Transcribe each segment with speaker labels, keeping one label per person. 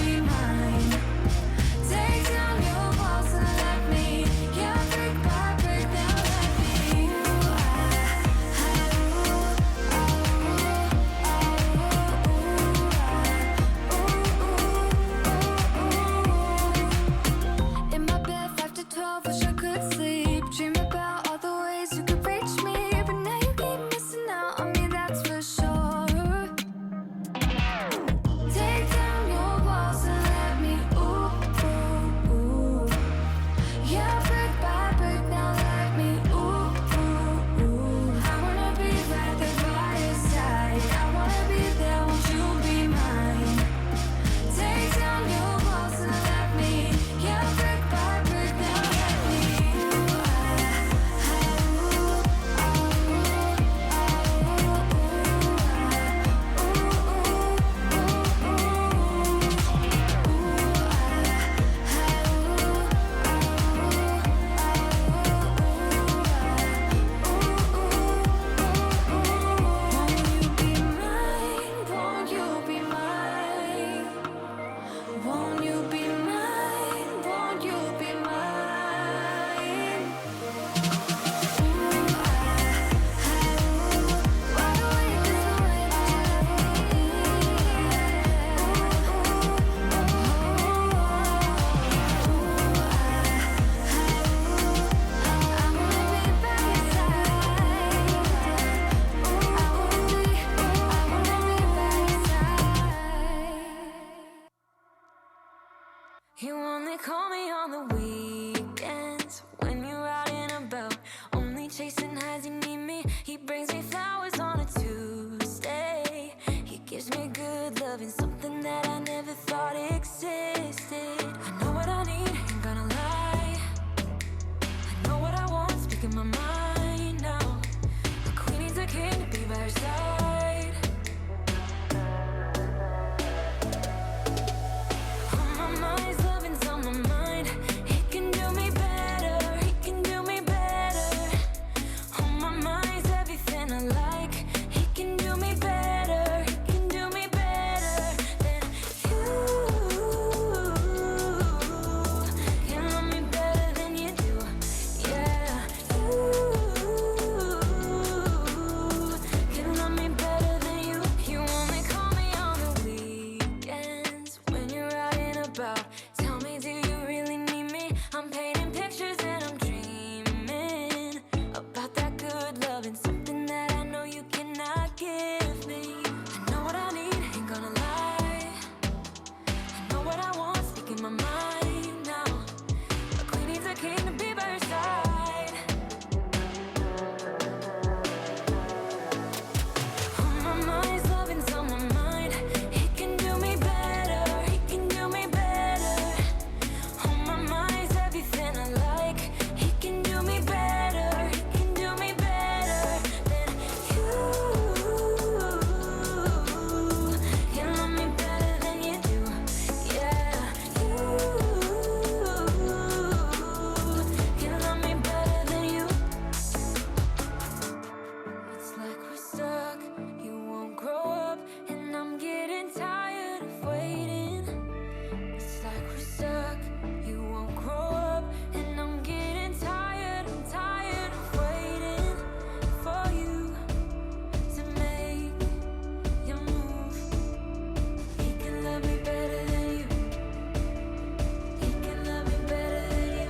Speaker 1: Mine. You only call me on the weekends when you're out and about, only chasing highs. You need me. He brings me flowers on a Tuesday. He gives me good loving, something that I never thought existed. I know what I need, ain't gonna lie. I know what I want, speaking my mind now. The queen needs a king to be by her side. On my mind's loving's on my mind. He can do me better, he can do me better. On my mind's everything I like. He can do me better, he can do me better than you. Can love me better than you do, yeah. You can love me better than you. You only call me on the weekends when you're out and about. Tell me, do you really need me? I'm painting pictures and I'm dreaming about that good loving, something that I know you cannot give me. I know what I need, ain't gonna lie. I know what I want, speaking my mind now. A queen needs a king to be by her side. On my mind's loving's on my mind. He can do me better, he can do me better. On my mind's everything I like. He can do me better, he can do me better than you. Can love me better than you do, yeah. You can love me better than you. It's like we're stuck, you won't grow up, and I'm getting tired of waiting. It's like we're stuck, you won't grow up, and I'm getting tired, I'm tired of waiting for you to make your move. He can love me better than you. He can love me better than you.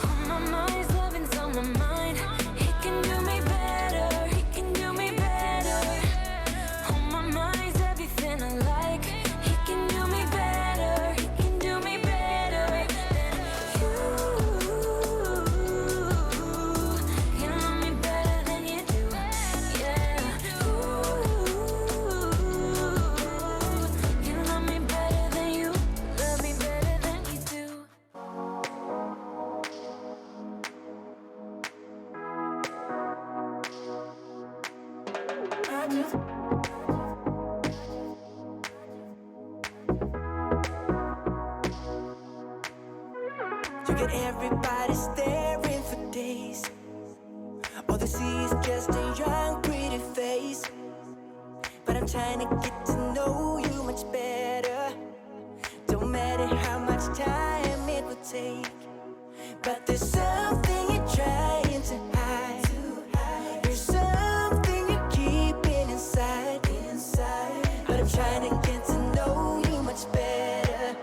Speaker 1: On my mind's loving's on my mind. He can do me better, he can do me better. On my mind's everything I like. He can do me better, he can do me better than you. Can love me better than you do, yeah. You can love me better than you. Love me better than you do.
Speaker 2: You get everybody staring for days. All they see is just a young, pretty face. But I'm trying to get to know you much better. Don't matter how much time it will take. But there's something you're trying to hide. There's something you're keeping inside. But I'm trying to get to know you much better.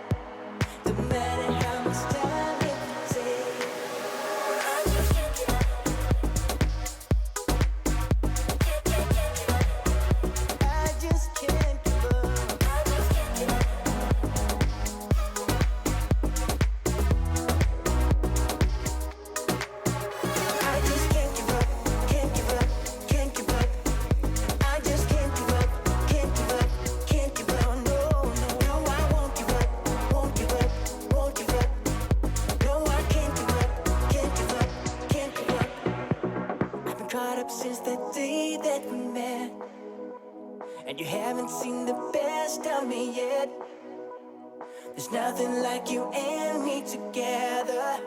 Speaker 2: Don't matter how much time it will take. I just can't give up. I just can't give up. I just can't give up. I just can't give up. Can't give up. Can't give up. I just can't give up. Can't give up. Can't give up. No, no, no, I won't give up. Won't give up. Won't give up. No, I can't give up. Can't give up. Can't give up. I've been caught up since the day that we met, and you haven't seen the best of me yet. There's nothing like you and me together,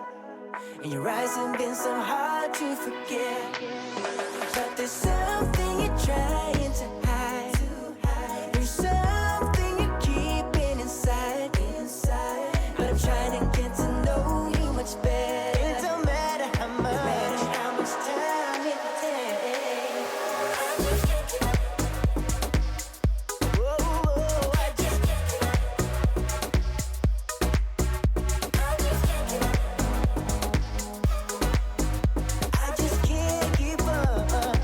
Speaker 2: and your eyes have been so hard to forget. But there's something you're trying to hide. There's something you're keeping inside. But I'm trying to get to know you much better. It don't matter how much, no matter how much time it takes. I just can't give up. Whoa, whoa, I just can't give up. I just can't give up. I just can't give up.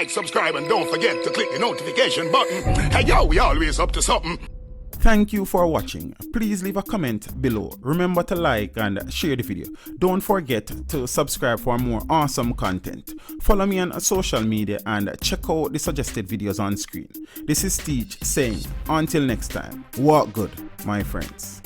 Speaker 3: like, subscribe, and don't forget to click the notification button. Hey yo, we always up to something.
Speaker 4: Thank you for watching. Please leave a comment below. Remember to like and share the video. Don't forget to subscribe for more awesome content. Follow me on social media and check out the suggested videos on screen. This is Teach saying, until next time, walk good, my friends.